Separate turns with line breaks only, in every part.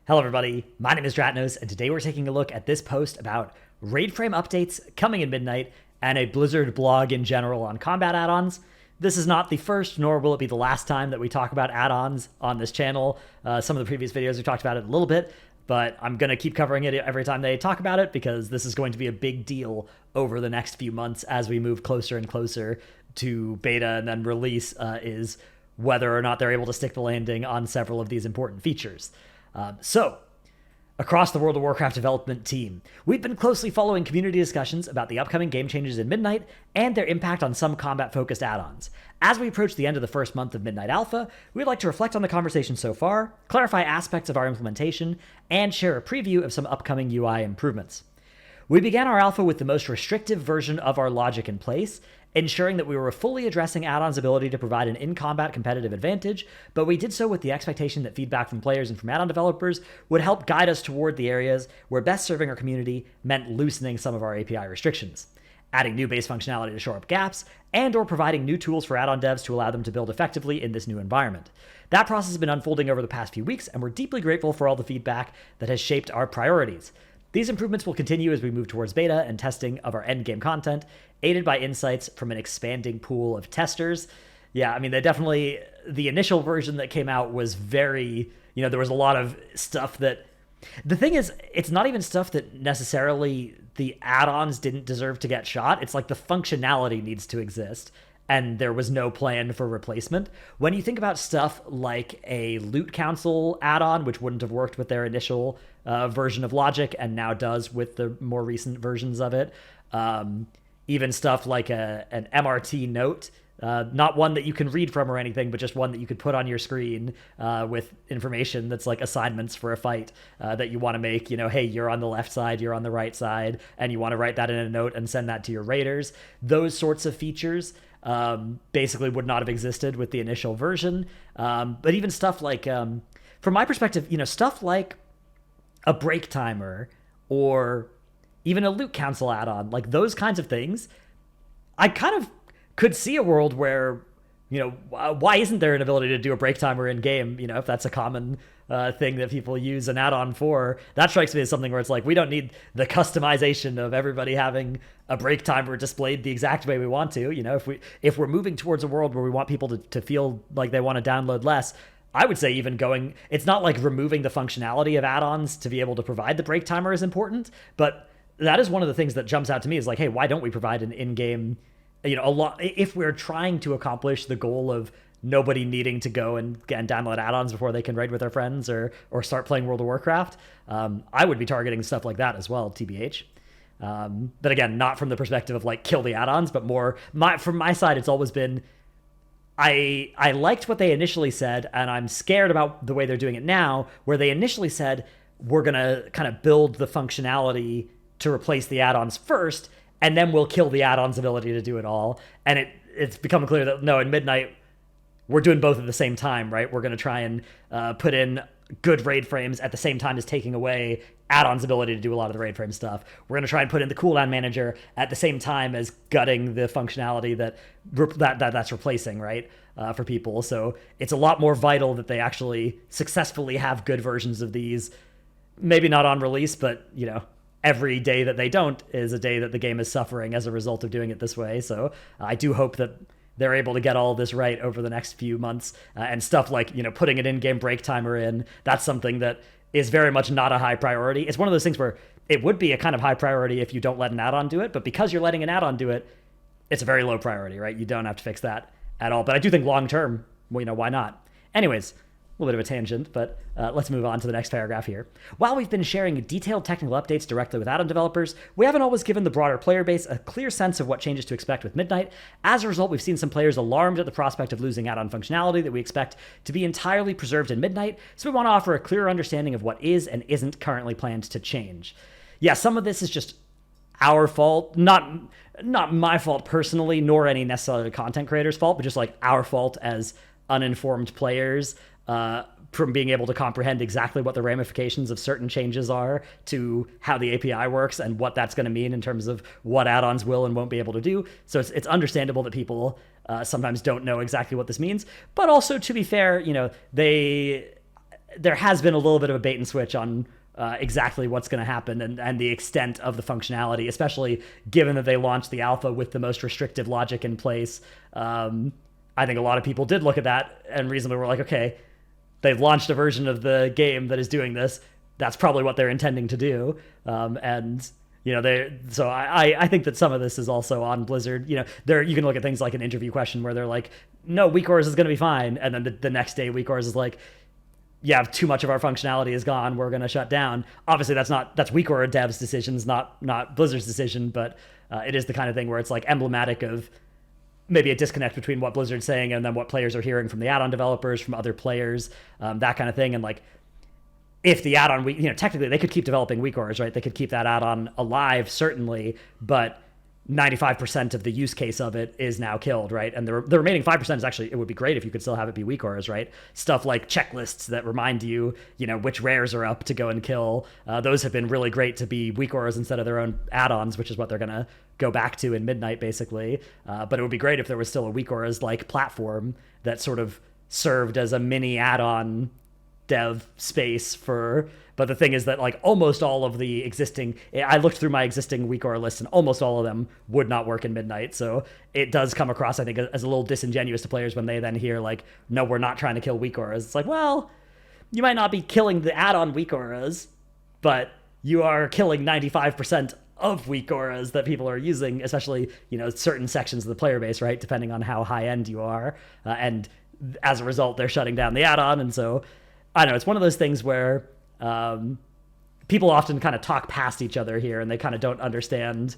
Hello everybody, my name is Dratnos, and today we're taking a look at this post about raid frame updates coming in Midnight and a Blizzard blog in general on combat add-ons. This is not the first, nor will it be the last time that we talk about add-ons on this channel. Some of the previous videos we talked about it a little bit, but I'm going to keep covering it every time they talk about it because this is going to be a big deal over the next few months as we move closer and closer to beta and then release, is whether or not they're able to stick the landing on several of these important features. So, across the World of Warcraft development team, we've been closely following community discussions about the upcoming game changes in Midnight and their impact on some combat-focused add-ons. As we approach the end of the first month of Midnight Alpha, we'd like to reflect on the conversation so far, clarify aspects of our implementation, and share a preview of some upcoming UI improvements. We began our alpha with the most restrictive version of our logic in place, ensuring that we were fully addressing add-on's ability to provide an in-combat competitive advantage, but we did so with the expectation that feedback from players and from add-on developers would help guide us toward the areas where best serving our community meant loosening some of our API restrictions, adding new base functionality to shore up gaps, and or providing new tools for add-on devs to allow them to build effectively in this new environment. That process has been unfolding over the past few weeks, and we're deeply grateful for all the feedback that has shaped our priorities. These improvements will continue as we move towards beta and testing of our endgame content, aided by insights from an expanding pool of testers. Yeah, I mean, the initial version that came out was very, there was a lot of stuff that, the thing is, it's not even stuff that necessarily the add-ons didn't deserve to get shot. It's like the functionality needs to exist, and there was no plan for replacement. When you think about stuff like a loot council add-on, which wouldn't have worked with their initial version of logic and now does with the more recent versions of it, even stuff like an MRT note, not one that you can read from or anything, but just one that you could put on your screen with information that's like assignments for a fight that you want to make. Hey, you're on the left side, you're on the right side, and you want to write that in a note and send that to your raiders. Those sorts of features basically would not have existed with the initial version. But even stuff like, from my perspective, stuff like a break timer or even a loot council add-on, like those kinds of things, I kind of could see a world where, why isn't there an ability to do a break timer in game? If that's a common thing that people use an add-on for, that strikes me as something where it's like, we don't need the customization of everybody having a break timer displayed the exact way we want to. If we're moving towards a world where we want people to feel like they want to download less, I would say even it's not like removing the functionality of add-ons to be able to provide the break timer is important, but that is one of the things that jumps out to me is like, hey, why don't we provide an in-game, if we're trying to accomplish the goal of nobody needing to go and download add-ons before they can raid with their friends or start playing World of Warcraft, I would be targeting stuff like that as well, TBH. But again, not from the perspective of like kill the add-ons, but more from my side, it's always been, I liked what they initially said, and I'm scared about the way they're doing it now, where they initially said, we're going to kind of build the functionality to replace the add-ons first, and then we'll kill the add-ons ability to do it all. And it's become clear that, no, in Midnight, we're doing both at the same time, right? We're going to try and put in good raid frames at the same time as taking away add-ons ability to do a lot of the raid frame stuff. We're going to try and put in the cooldown manager at the same time as gutting the functionality that's replacing, right, for people. So it's a lot more vital that they actually successfully have good versions of these, maybe not on release, but, every day that they don't is a day that the game is suffering as a result of doing it this way. So I do hope that they're able to get all this right over the next few months, and stuff like, putting an in-game break timer in. That's something that is very much not a high priority. It's one of those things where it would be a kind of high priority if you don't let an add-on do it, but because you're letting an add-on do it, it's a very low priority, right? You don't have to fix that at all. But I do think long-term, why not? Anyways, a little bit of a tangent, but let's move on to the next paragraph here. While we've been sharing detailed technical updates directly with add-on developers, we haven't always given the broader player base a clear sense of what changes to expect with Midnight. As a result, we've seen some players alarmed at the prospect of losing add-on functionality that we expect to be entirely preserved in Midnight, so we want to offer a clearer understanding of what is and isn't currently planned to change. Yeah, some of this is just our fault, not my fault personally, nor any necessarily content creators' fault, but just like our fault as uninformed players, from being able to comprehend exactly what the ramifications of certain changes are to how the API works and what that's going to mean in terms of what add-ons will and won't be able to do. So it's understandable that people sometimes don't know exactly what this means. But also, to be fair, there has been a little bit of a bait and switch on exactly what's going to happen and the extent of the functionality, especially given that they launched the alpha with the most restrictive logic in place. I think a lot of people did look at that and reasonably were like, okay, they've launched a version of the game that is doing this. That's probably what they're intending to do. So I think that some of this is also on Blizzard. You can look at things like an interview question where they're like, no, weak ores is going to be fine. And then the next day, weak ores is like, yeah, too much of our functionality is gone. We're going to shut down. Obviously, that's weak ore devs' decisions, not Blizzard's decision. But it is the kind of thing where it's like emblematic of maybe a disconnect between what Blizzard's saying and then what players are hearing from the add-on developers, from other players, that kind of thing. And like, if the add-on, technically they could keep developing weak ores, right? They could keep that add-on alive, certainly, but 95% of the use case of it is now killed, right? And the remaining 5% is actually, it would be great if you could still have it be weak ores, right? Stuff like checklists that remind you, which rares are up to go and kill. Those have been really great to be weak ores instead of their own add-ons, which is what they're going to go back to in Midnight, basically. But it would be great if there was still a weak ores-like platform that sort of served as a mini add-on dev space but the thing is that like almost all of the existing, I looked through my existing weak ore list and almost all of them would not work in Midnight. So it does come across, I think, as a little disingenuous to players when they then hear like, no, we're not trying to kill weak auras. It's like, well, you might not be killing the add-on weak auras, but you are killing 95% of weak auras that people are using, especially, certain sections of the player base, right? Depending on how high end you are. And as a result, they're shutting down the add-on. And so I don't know, it's one of those things where people often kind of talk past each other here and they kind of don't understand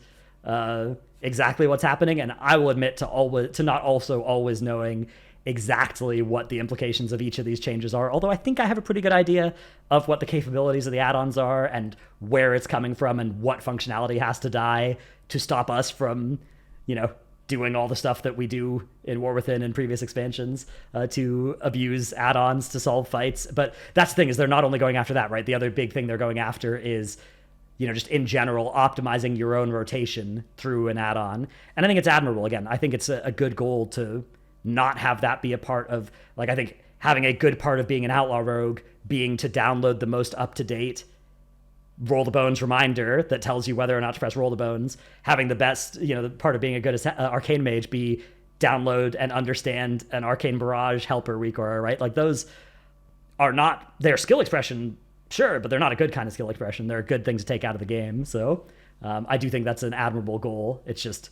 exactly what's happening. And I will admit to not also always knowing exactly what the implications of each of these changes are. Although I think I have a pretty good idea of what the capabilities of the add-ons are and where it's coming from and what functionality has to die to stop us from, doing all the stuff that we do in War Within and previous expansions to abuse add-ons to solve fights. But that's the thing, is they're not only going after that, right? The other big thing they're going after is, just in general, optimizing your own rotation through an add-on. And I think it's admirable. Again, I think it's a good goal to not have that be a part of, like, I think having a good part of being an outlaw rogue being to download the most up-to-date Roll the Bones reminder that tells you whether or not to press Roll the Bones, having the best, the part of being a good arcane mage be download and understand an arcane barrage helper weak aura, right? Like, those are not, they're skill expression, sure, but they're not a good kind of skill expression. They're a good thing to take out of the game. So I do think that's an admirable goal. It's just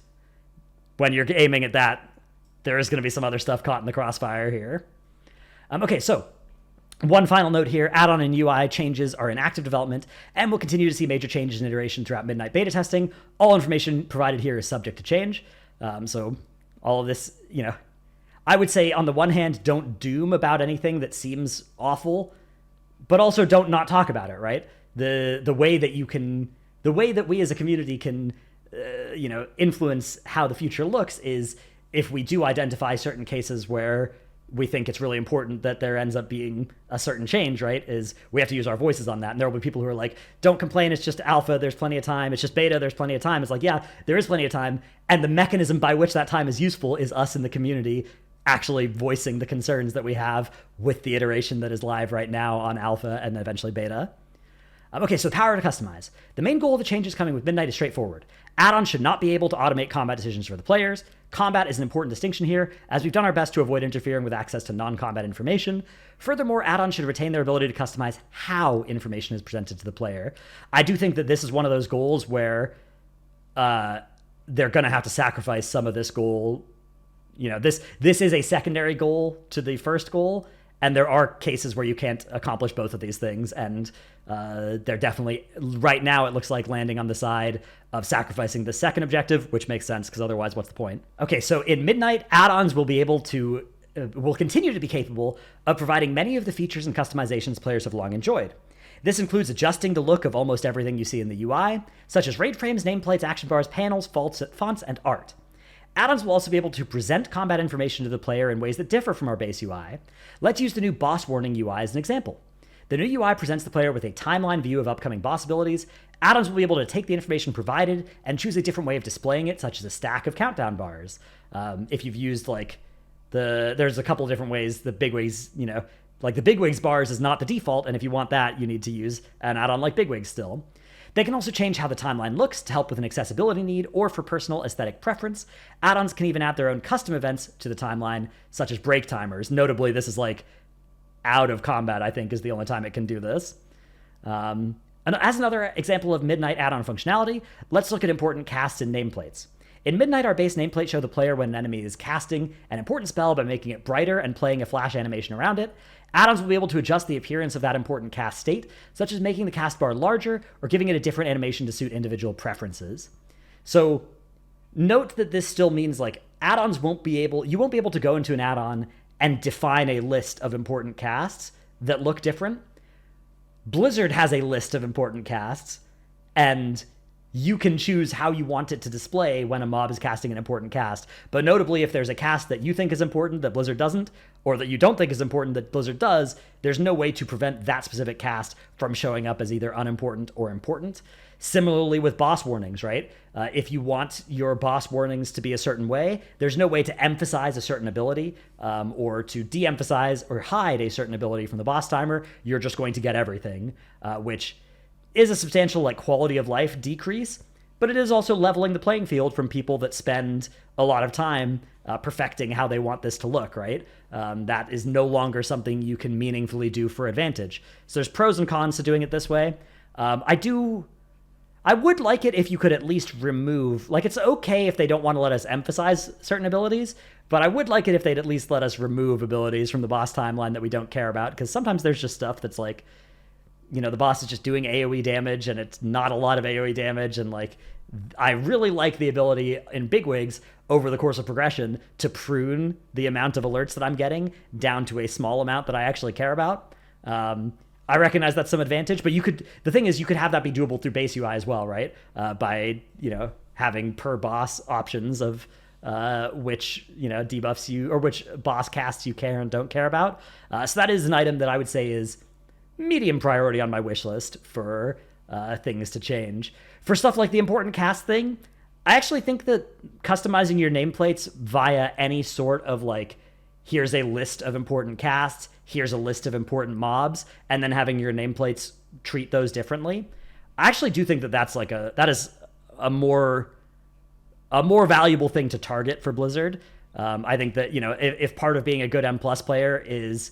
when you're aiming at that, there is going to be some other stuff caught in the crossfire here. Okay, so one final note here, add-on and UI changes are in active development, and we'll continue to see major changes and iteration throughout Midnight beta testing. All information provided here is subject to change. So all of this, I would say on the one hand, don't doom about anything that seems awful, but also don't not talk about it, right? The way that we as a community can, influence how the future looks is if we do identify certain cases where we think it's really important that there ends up being a certain change, right? Is we have to use our voices on that. And there will be people who are like, don't complain, it's just alpha, there's plenty of time. It's just beta, there's plenty of time. It's like, yeah, there is plenty of time. And the mechanism by which that time is useful is us in the community actually voicing the concerns that we have with the iteration that is live right now on alpha and eventually beta. Okay, so power to customize. The main goal of the changes coming with Midnight is straightforward. Add-ons should not be able to automate combat decisions for the players. Combat is an important distinction here, as we've done our best to avoid interfering with access to non-combat information. Furthermore, add-ons should retain their ability to customize how information is presented to the player. I do think that this is one of those goals where they're going to have to sacrifice some of this goal. This is a secondary goal to the first goal, and there are cases where you can't accomplish both of these things, and they're definitely, right now, it looks like landing on the side of sacrificing the second objective, which makes sense, because otherwise, what's the point? Okay, so in Midnight, add-ons will continue to be capable of providing many of the features and customizations players have long enjoyed. This includes adjusting the look of almost everything you see in the UI, such as raid frames, nameplates, action bars, panels, fonts, and art. Add-ons will also be able to present combat information to the player in ways that differ from our base UI. Let's use the new boss warning UI as an example. The new UI presents the player with a timeline view of upcoming boss abilities. Add-ons will be able to take the information provided and choose a different way of displaying it, such as a stack of countdown bars. If you've used there's a couple of different ways, the big ways, Like the Bigwigs bars is not the default, and if you want that, you need to use an add-on like Bigwigs still. They can also change how the timeline looks to help with an accessibility need or for personal aesthetic preference. Add-ons can even add their own custom events to the timeline, such as break timers. Notably, this is like out of combat, I think, is the only time it can do this. And as another example of Midnight add-on functionality, let's look at important casts and nameplates. In Midnight, our base nameplates show the player when an enemy is casting an important spell by making it brighter and playing a flash animation around it. Add-ons will be able to adjust the appearance of that important cast state, such as making the cast bar larger or giving it a different animation to suit individual preferences. So note that this still means like add-ons you won't be able to go into an add-on and define a list of important casts that look different. Blizzard has a list of important casts, and you can choose how you want it to display when a mob is casting an important cast. But notably, if there's a cast that you think is important that Blizzard doesn't, or that you don't think is important that Blizzard does, there's no way to prevent that specific cast from showing up as either unimportant or important. Similarly with boss warnings, right? If you want your boss warnings to be a certain way, there's no way to emphasize a certain ability or to de-emphasize or hide a certain ability from the boss timer. You're just going to get everything, which is a substantial like quality of life decrease, but it is also leveling the playing field from people that spend a lot of time perfecting how they want this to look, right? That is no longer something you can meaningfully do for advantage. So there's pros and cons to doing it this way. I would like it if you could at least remove, like it's okay if they don't want to let us emphasize certain abilities, but I would like it if they'd at least let us remove abilities from the boss timeline that we don't care about, because sometimes there's just stuff that's like, you know, the boss is just doing AoE damage and it's not a lot of AoE damage, and like I really like the ability in Bigwigs over the course of progression to prune the amount of alerts that I'm getting down to a small amount that I actually care about. I recognize that's some advantage, but the thing is you could have that be doable through base UI as well, right? By, you know, having per boss options of which, you know, debuffs you, or which boss casts you care and don't care about. So that is an item that I would say is medium priority on my wish list for things to change. For stuff like the important cast thing, I actually think that customizing your nameplates via any sort of like, here's a list of important casts, here's a list of important mobs, and then having your nameplates treat those differently, I actually do think that that is a more valuable thing to target for Blizzard. I think that, you know, if part of being a good M+ player is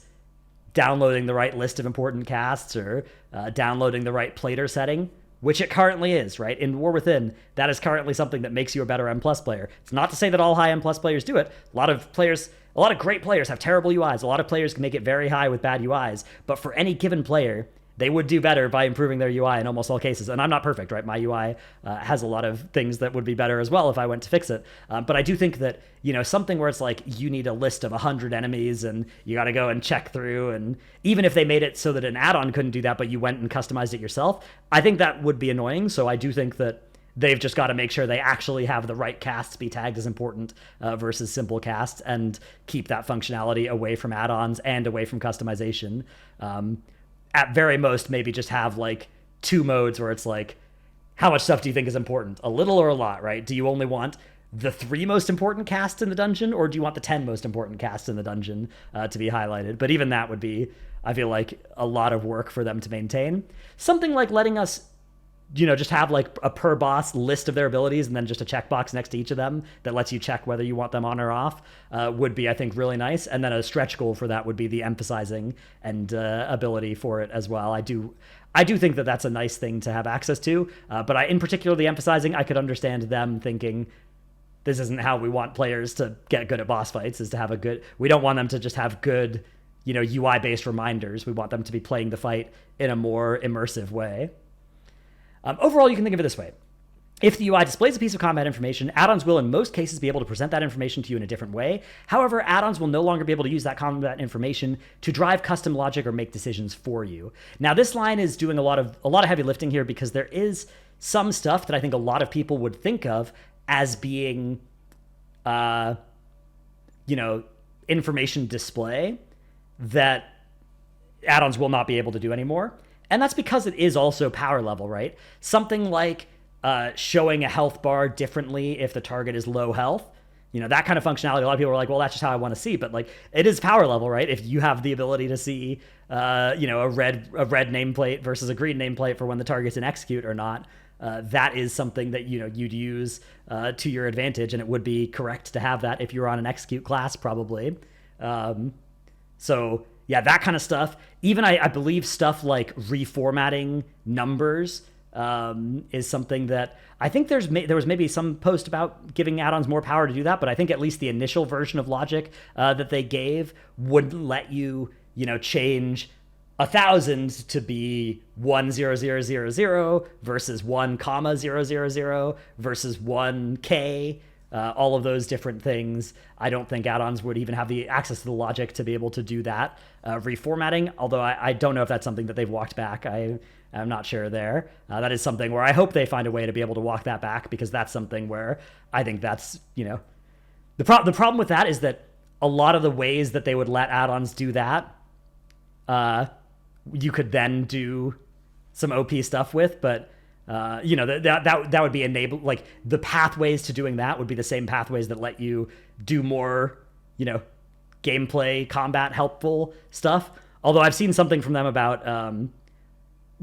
downloading the right list of important casts or downloading the right plater setting, which it currently is, right? In War Within, that is currently something that makes you a better M+ player. It's not to say that all high M+ players do it. A lot of great players have terrible UIs. A lot of players can make it very high with bad UIs. But for any given player, they would do better by improving their UI in almost all cases. And I'm not perfect, right? My UI has a lot of things that would be better as well if I went to fix it. But I do think that, you know, something where it's like you need a list of 100 enemies and you got to go and check through. And even if they made it so that an add-on couldn't do that, but you went and customized it yourself, I think that would be annoying. So I do think that they've just got to make sure they actually have the right casts be tagged as important versus simple casts, and keep that functionality away from add-ons and away from customization. At very most, maybe just have like 2 modes where it's like, how much stuff do you think is important? A little or a lot, right? Do you only want the 3 most important casts in the dungeon, or do you want the 10 most important casts in the dungeon to be highlighted? But even that would be, I feel like, a lot of work for them to maintain. Something like letting us, you know, just have like a per boss list of their abilities and then just a checkbox next to each of them that lets you check whether you want them on or off would be, I think, really nice. And then a stretch goal for that would be the emphasizing and ability for it as well. I do think that that's a nice thing to have access to, but in particular, the emphasizing, I could understand them thinking, this isn't how we want players to get good at boss fights, is to have we don't want them to just have good, you know, UI-based reminders. We want them to be playing the fight in a more immersive way. Overall, you can think of it this way. If the UI displays a piece of combat information, add-ons will in most cases be able to present that information to you in a different way. However, add-ons will no longer be able to use that combat information to drive custom logic or make decisions for you. Now, this line is doing a lot of heavy lifting here, because there is some stuff that I think a lot of people would think of as being, you know, information display that add-ons will not be able to do anymore. And that's because it is also power level, right? Something like showing a health bar differently if the target is low health. that kind of functionality. A lot of people are like, well, that's just how I want to see. But like, it is power level, right? If you have the ability to see, a red nameplate versus a green nameplate for when the target's in execute or not, that is something that you'd use to your advantage, and it would be correct to have that if you're on an execute class, probably. So yeah, that kind of stuff. Even I believe stuff like reformatting numbers is something that I think there was maybe some post about giving add-ons more power to do that, but I think at least the initial version of logic that they gave would let you change 1,000 to be 10000 versus 1,000 versus 1K. All of those different things. I don't think add-ons would even have the access to the logic to be able to do that reformatting, although I don't know if that's something that they've walked back. I'm not sure there. That is something where I hope they find a way to be able to walk that back, because that's something where I think that's, the problem with that is that a lot of the ways that they would let add-ons do that, you could then do some OP stuff with, but that would be enabled. Like, the pathways to doing that would be the same pathways that let you do more, gameplay, combat helpful stuff. Although I've seen something from them about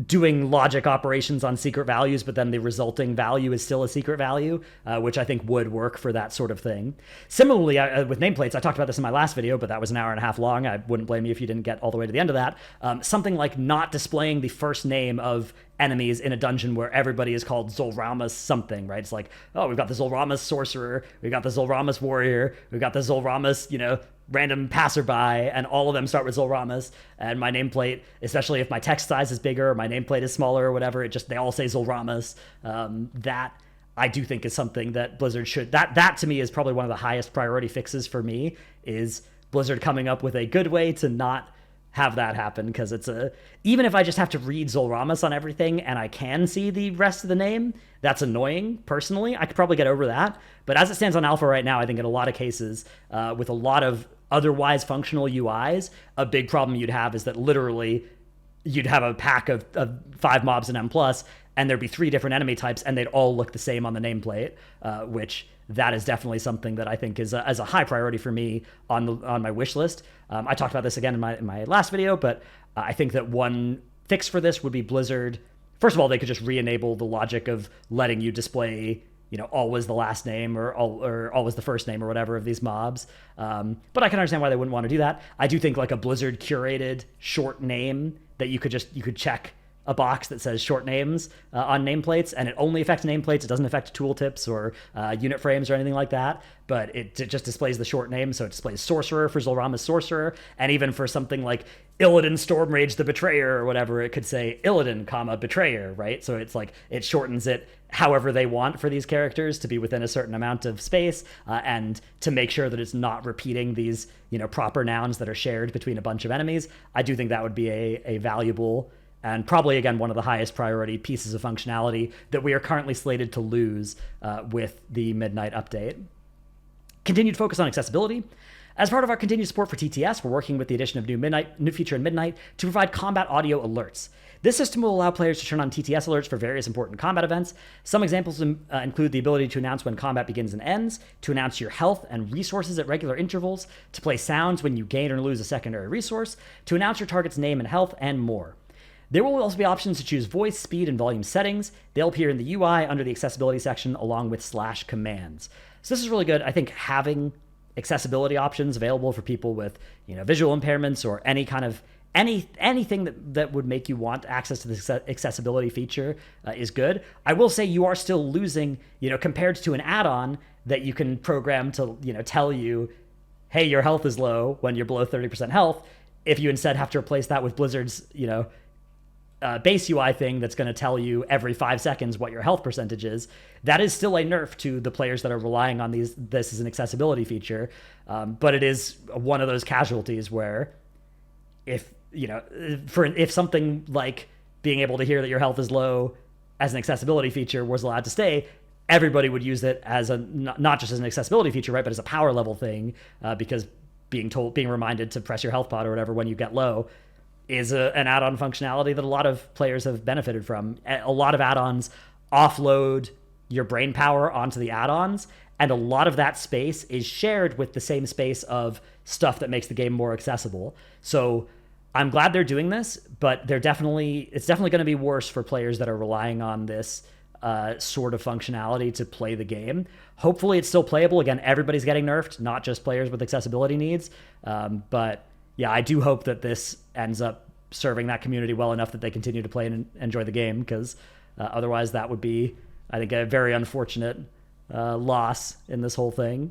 doing logic operations on secret values, but then the resulting value is still a secret value, which I think would work for that sort of thing. Similarly, with nameplates, I talked about this in my last video, but that was an hour and a half long. I wouldn't blame you if you didn't get all the way to the end of that. Something like not displaying the first name of enemies in a dungeon where everybody is called Zolramus something, right? It's like, oh, we've got the Zolramus sorcerer, we've got the Zolramus warrior, we've got the Zolramus, random passerby, and all of them start with Zolramus. And my nameplate, especially if my text size is bigger or my nameplate is smaller or whatever, they all say Zolramus. That I do think is something that Blizzard should, that to me is probably one of the highest priority fixes for me, is Blizzard coming up with a good way to not have that happen, because even if I just have to read Zolramus on everything and I can see the rest of the name, that's annoying. Personally, I could probably get over that. But as it stands on alpha right now, I think in a lot of cases, with a lot of otherwise functional UIs, a big problem you'd have is that literally you'd have a pack of 5 mobs in M+, and there'd be 3 different enemy types, and they'd all look the same on the nameplate, which that is definitely something that I think is as a high priority for me on my wish list. I talked about this again in my last video, but I think that one fix for this would be Blizzard. First of all, they could just re-enable the logic of letting you display, always the last name or always the first name or whatever of these mobs. But I can understand why they wouldn't want to do that. I do think like a Blizzard curated short name that you could check a box that says short names on nameplates, and it only affects nameplates. It doesn't affect tooltips or unit frames or anything like that, but it just displays the short name. So it displays Sorcerer for Zolramus Sorcerer, and even for something like Illidan Stormrage the Betrayer or whatever, it could say Illidan, Betrayer, right? So it's like it shortens it however they want for these characters to be within a certain amount of space, and to make sure that it's not repeating these proper nouns that are shared between a bunch of enemies. I do think that would be a valuable and probably, again, one of the highest priority pieces of functionality that we are currently slated to lose with the Midnight update. Continued focus on accessibility. As part of our continued support for TTS, we're working with the addition of new feature in Midnight to provide combat audio alerts. This system will allow players to turn on TTS alerts for various important combat events. Some examples include the ability to announce when combat begins and ends, to announce your health and resources at regular intervals, to play sounds when you gain or lose a secondary resource, to announce your target's name and health, and more. There will also be options to choose voice, speed, and volume settings. They'll appear in the UI under the accessibility section along with /commands. So this is really good. I think having accessibility options available for people with visual impairments or any kind of anything that would make you want access to the accessibility feature is good. I will say you are still losing, compared to an add-on that you can program to tell you, hey, your health is low when you're below 30% health. If you instead have to replace that with Blizzard's base UI thing that's going to tell you every 5 seconds what your health percentage is, that is still a nerf to the players that are relying on this as an accessibility feature. But it is one of those casualties where if something like being able to hear that your health is low as an accessibility feature was allowed to stay, everybody would use it as not just as an accessibility feature, right, but as a power level thing, because being reminded to press your health pod or whatever when you get low is an add-on functionality that a lot of players have benefited from. A lot of add-ons offload your brain power onto the add-ons, And a lot of that space is shared with the same space of stuff that makes the game more accessible. So I'm glad they're doing this, but it's definitely going to be worse for players that are relying on this sort of functionality to play the game. Hopefully it's still playable. Again, everybody's getting nerfed, not just players with accessibility needs. But yeah, I do hope that this ends up serving that community well enough that they continue to play and enjoy the game, because otherwise that would be, I think, a very unfortunate loss in this whole thing.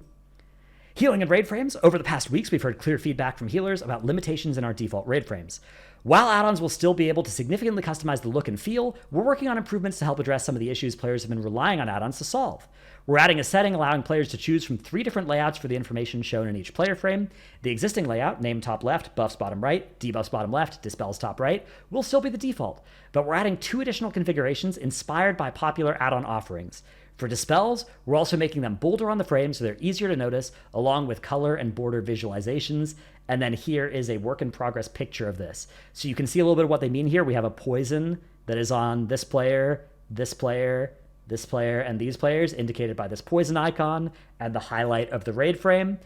Healing and raid frames. Over the past weeks, we've heard clear feedback from healers about limitations in our default raid frames. While add-ons will still be able to significantly customize the look and feel, we're working on improvements to help address some of the issues players have been relying on add-ons to solve. We're adding a setting allowing players to choose from 3 different layouts for the information shown in each player frame. The existing layout, name top left, buffs bottom right, debuffs bottom left, dispels top right, will still be the default, but we're adding 2 additional configurations inspired by popular add-on offerings. For dispels, we're also making them bolder on the frame so they're easier to notice, along with color and border visualizations. And then here is a work in progress picture of this. So you can see a little bit of what they mean here. We have a poison that is on this player, this player, this player, and these players, indicated by this poison icon and the highlight of the raid frame.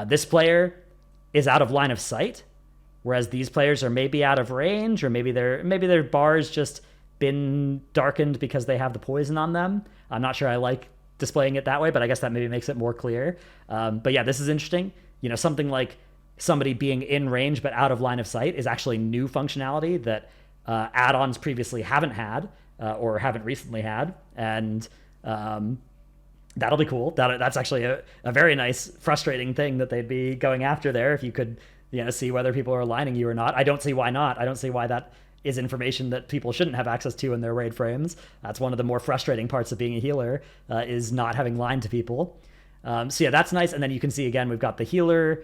This player is out of line of sight, whereas these players are maybe out of range, or maybe their bar's just been darkened because they have the poison on them. I'm not sure I like displaying it that way, but I guess that maybe makes it more clear. But yeah, this is interesting. Something like somebody being in range but out of line of sight is actually new functionality that add-ons previously haven't had or haven't recently had. And that'll be cool. That's actually a very nice, frustrating thing that they'd be going after there, if you could see whether people are aligning you or not. I don't see why not. I don't see why that is information that people shouldn't have access to in their raid frames. That's one of the more frustrating parts of being a healer, is not having line to people. So yeah, that's nice. And then you can see, again, we've got the healer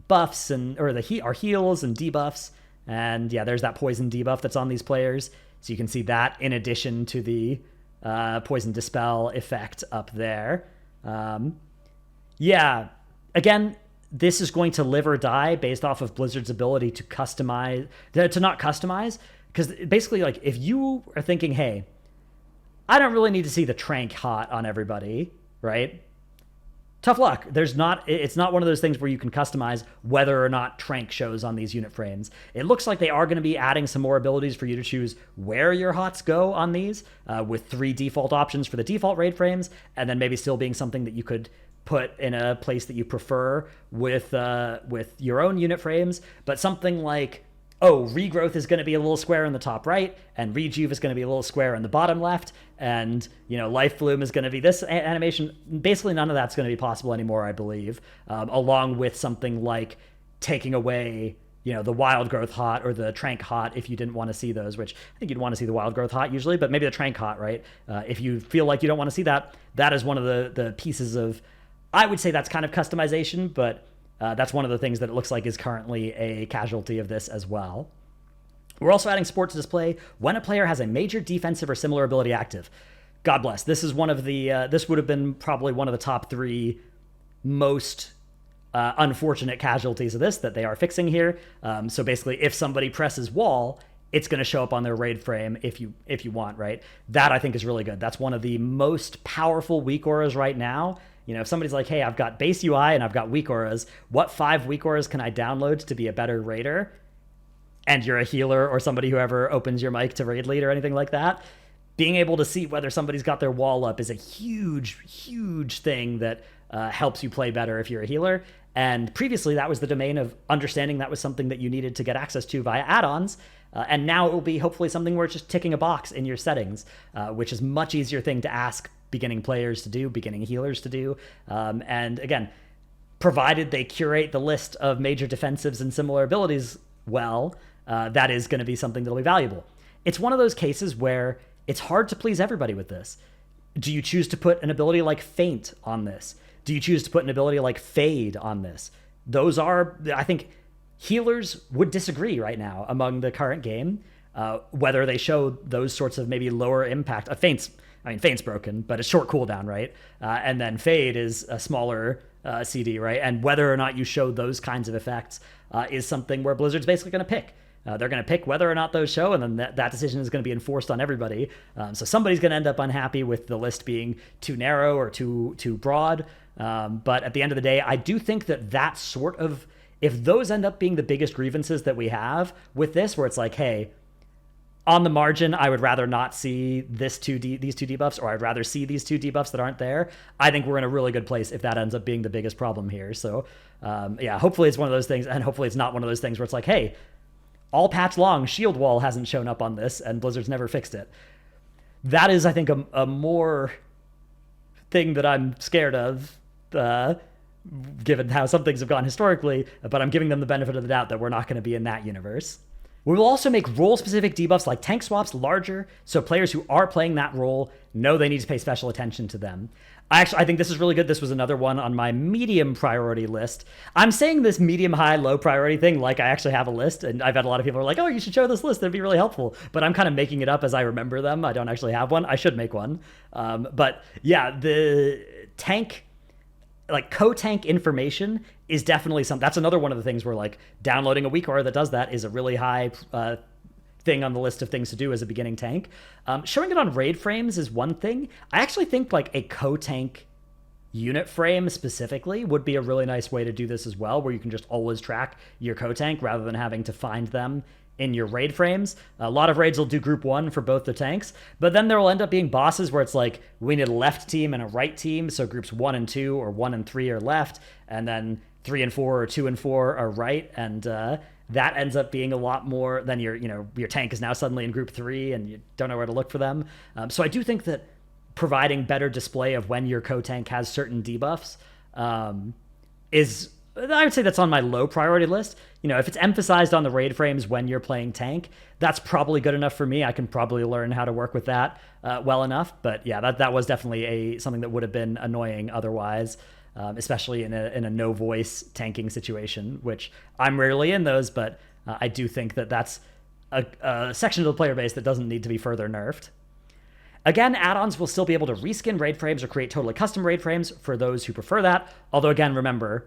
buffs our heals and debuffs. And yeah, there's that poison debuff that's on these players. So you can see that in addition to the poison dispel effect up there. Yeah, again, this is going to live or die based off of Blizzard's ability to not customize. Because basically, like, if you are thinking, hey, I don't really need to see the trank hot on everybody, right? Tough luck. It's not one of those things where you can customize whether or not trank shows on these unit frames. It looks like they are going to be adding some more abilities for you to choose where your hots go on these, with 3 default options for the default raid frames, and then maybe still being something that you could put in a place that you prefer with your own unit frames. But something like, regrowth is going to be a little square in the top right, and rejuve is going to be a little square in the bottom left, and life bloom is going to be this animation. Basically, none of that's going to be possible anymore, I believe. Along with something like taking away the wild growth hot or the trank hot, if you didn't want to see those, which I think you'd want to see the wild growth hot usually, but maybe the trank hot, right? If you feel like you don't want to see that, that is one of the pieces of, I would say that's kind of customization, but that's one of the things that it looks like is currently a casualty of this as well. We're also adding support to display when a player has a major defensive or similar ability active. God bless. This is one of the, this would have been probably one of the top 3 most unfortunate casualties of this that they are fixing here. So basically, if somebody presses wall, it's going to show up on their raid frame if you want, right? That I think is really good. That's one of the most powerful weak auras right now. If somebody's like, hey, I've got base UI and I've got weak auras, what 5 weak auras can I download to be a better raider? And you're a healer or somebody who ever opens your mic to raid lead or anything like that, being able to see whether somebody's got their wall up is a huge, huge thing that helps you play better if you're a healer. And previously, that was the domain of understanding that was something that you needed to get access to via add-ons. And now it will be hopefully something where it's just ticking a box in your settings, which is a much easier thing to ask beginning players to do, beginning healers to do. And again, provided they curate the list of major defensives and similar abilities well, that is going to be something that'll be valuable. It's one of those cases where it's hard to please everybody with this. Do you choose to put an ability like Feint on this? Do you choose to put an ability like Fade on this? Those are, I think, healers would disagree right now among the current game, whether they show those sorts of maybe lower impact. Feint's broken, but it's short cooldown, right? And then Fade is a smaller CD, right? And whether or not you show those kinds of effects is something where Blizzard's basically going to pick. They're going to pick whether or not those show, and then that decision is going to be enforced on everybody. So somebody's going to end up unhappy with the list being too narrow or too broad. But at the end of the day, I do think that sort of, if those end up being the biggest grievances that we have with this, where it's like, hey, on the margin, I would rather not see these two debuffs, or I'd rather see these two debuffs that aren't there. I think we're in a really good place if that ends up being the biggest problem here. So, yeah, hopefully it's one of those things, and hopefully it's not one of those things where it's like, hey, all patch long, shield wall hasn't shown up on this, and Blizzard's never fixed it. That is, I think, a more thing that I'm scared of, given how some things have gone historically, but I'm giving them the benefit of the doubt that we're not going to be in that universe. We will also make role-specific debuffs like tank swaps larger, so players who are playing that role know they need to pay special attention to them. I think this is really good. This was another one on my medium priority list. I'm saying this medium, high, low priority thing like I actually have a list, and I've had a lot of people who are like, oh, you should show this list. That'd be really helpful. But I'm kind of making it up as I remember them. I don't actually have one. I should make one. But yeah, the tank, like co-tank information is definitely something. That's another one of the things where like downloading a weak aura that does that is a really high thing on the list of things to do as a beginning tank. Showing it on raid frames is one thing. I actually think like a co-tank unit frame specifically would be a really nice way to do this as well, where you can just always track your co-tank rather than having to find them in your raid frames. A lot of raids will do group 1 for both the tanks, but then there will end up being bosses where it's like, we need a left team and a right team, so groups 1 and 2 or 1 and 3 are left, and then 3 and 4 or 2 and 4 are right, and that ends up being a lot more than your tank is now suddenly in group 3 and you don't know where to look for them. So I do think that providing better display of when your co-tank has certain debuffs is, I would say that's on my low priority list. If it's emphasized on the raid frames when you're playing tank, that's probably good enough for me. I can probably learn how to work with that well enough. But yeah, that was definitely something that would have been annoying otherwise, especially in a no voice tanking situation, which I'm rarely in those, but I do think that that's a section of the player base that doesn't need to be further nerfed. Again, add-ons will still be able to reskin raid frames or create totally custom raid frames for those who prefer that. Although again, remember,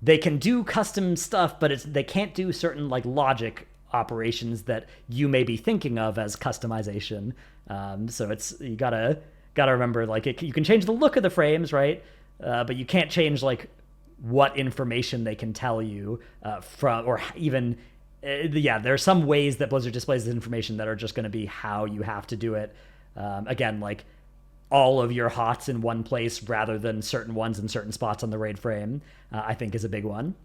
they can do custom stuff, but they can't do certain like logic operations that you may be thinking of as customization. So you gotta remember, like you can change the look of the frames, right? But you can't change like what information they can tell you from, or even there are some ways that Blizzard displays this information that are just going to be how you have to do it. Again, like all of your HOTS in one place rather than certain ones in certain spots on the raid frame, I think is a big one.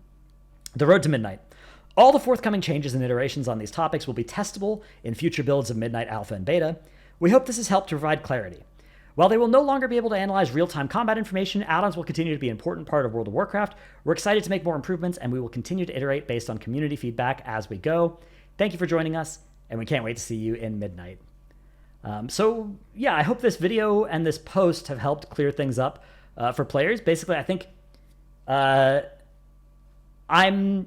The road to Midnight. All the forthcoming changes and iterations on these topics will be testable in future builds of Midnight Alpha and Beta. We hope this has helped to provide clarity. While they will no longer be able to analyze real-time combat information, add-ons will continue to be an important part of World of Warcraft. We're excited to make more improvements, and we will continue to iterate based on community feedback as we go. Thank you for joining us, and we can't wait to see you in Midnight. So yeah, I hope this video and this post have helped clear things up for players. Basically, I think I'm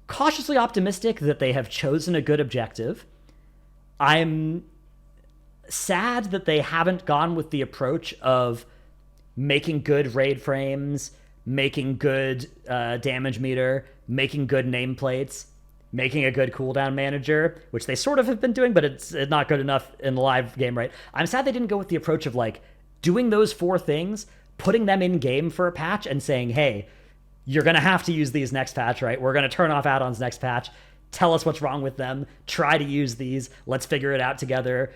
cautiously optimistic that they have chosen a good objective. I'm sad that they haven't gone with the approach of making good raid frames, making good damage meter, making good nameplates, making a good cooldown manager, which they sort of have been doing, but it's not good enough in the live game, right? I'm sad they didn't go with the approach of like doing those 4 things, putting them in game for a patch and saying, hey, you're going to have to use these next patch, right? We're going to turn off add-ons next patch. Tell us what's wrong with them. Try to use these. Let's figure it out together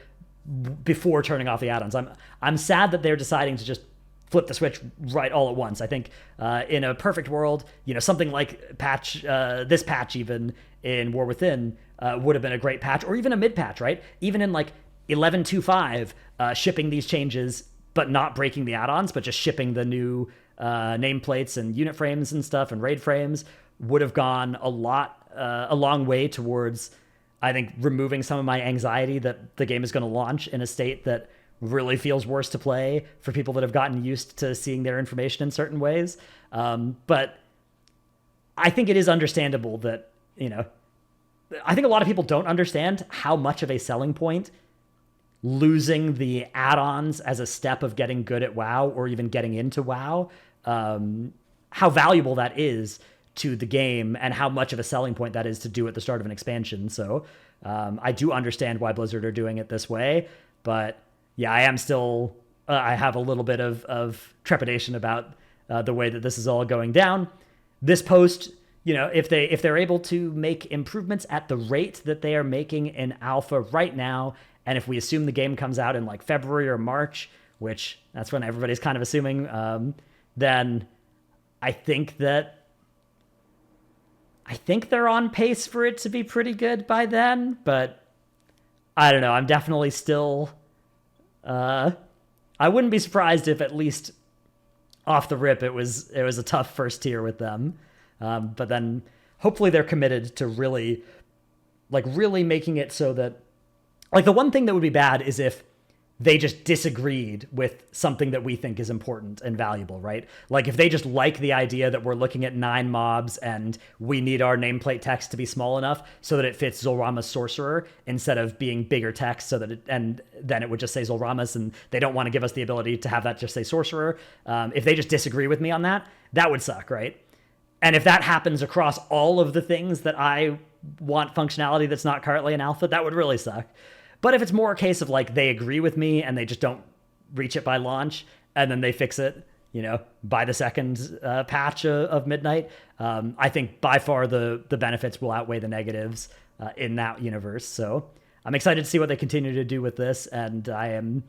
before turning off the add-ons. I'm sad that they're deciding to just flip the switch right all at once. I think in a perfect world, something like this patch even in War Within would have been a great patch, or even a mid patch, right? Even in like 11.2.5, shipping these changes, but not breaking the add-ons, but just shipping the new nameplates and unit frames and stuff and raid frames would have gone a long way towards, I think, removing some of my anxiety that the game is going to launch in a state that really feels worse to play for people that have gotten used to seeing their information in certain ways. But I think it is understandable that, I think a lot of people don't understand how much of a selling point losing the add-ons as a step of getting good at WoW or even getting into WoW, how valuable that is to the game and how much of a selling point that is to do at the start of an expansion. So I do understand why Blizzard are doing it this way, but yeah, I am still I have a little bit of trepidation about the way that this is all going down. This post, you know, if they're able to make improvements at the rate that they are making in alpha right now, and if we assume the game comes out in like February or March, which that's when everybody's kind of assuming, then I think they're on pace for it to be pretty good by then. But I don't know. I'm definitely still. I wouldn't be surprised if at least off the rip it was a tough first tier with them. But then hopefully they're committed to really making it so that, like, the one thing that would be bad is if they just disagreed with something that we think is important and valuable, right? Like if they just like the idea that we're looking at 9 mobs and we need our nameplate text to be small enough so that it fits Zolrama's sorcerer instead of being bigger text so that and then it would just say Zolrama's, and they don't want to give us the ability to have that just say sorcerer. If they just disagree with me on that, that would suck, right? And if that happens across all of the things that I want functionality that's not currently in alpha, that would really suck. But if it's more a case of like they agree with me and they just don't reach it by launch and then they fix it, you know, by the second patch of midnight, I think by far the benefits will outweigh the negatives in that universe. So I'm excited to see what they continue to do with this, and I am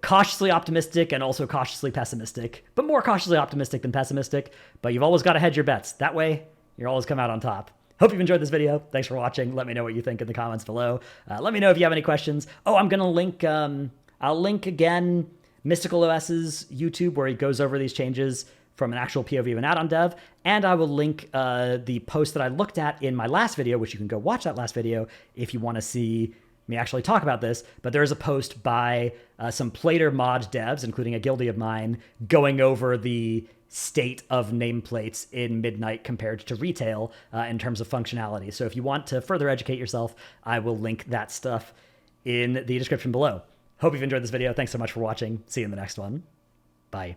cautiously optimistic and also cautiously pessimistic, but more cautiously optimistic than pessimistic. But you've always got to hedge your bets. That way, you'll always come out on top. Hope you've enjoyed this video. Thanks for watching. Let me know what you think in the comments below. Let me know if you have any questions. Oh, I'm going to link, I'll link again Mystical OS's YouTube where he goes over these changes from an actual POV of an add-on dev. And I will link the post that I looked at in my last video, which you can go watch that last video if you want to see me actually talk about this. But there is a post by some Plater mod devs, including a guildie of mine, going over the state of nameplates in Midnight compared to retail in terms of functionality. So if you want to further educate yourself, I will link that stuff in the description below. Hope you've enjoyed this video. Thanks so much for watching. See you in the next one. Bye.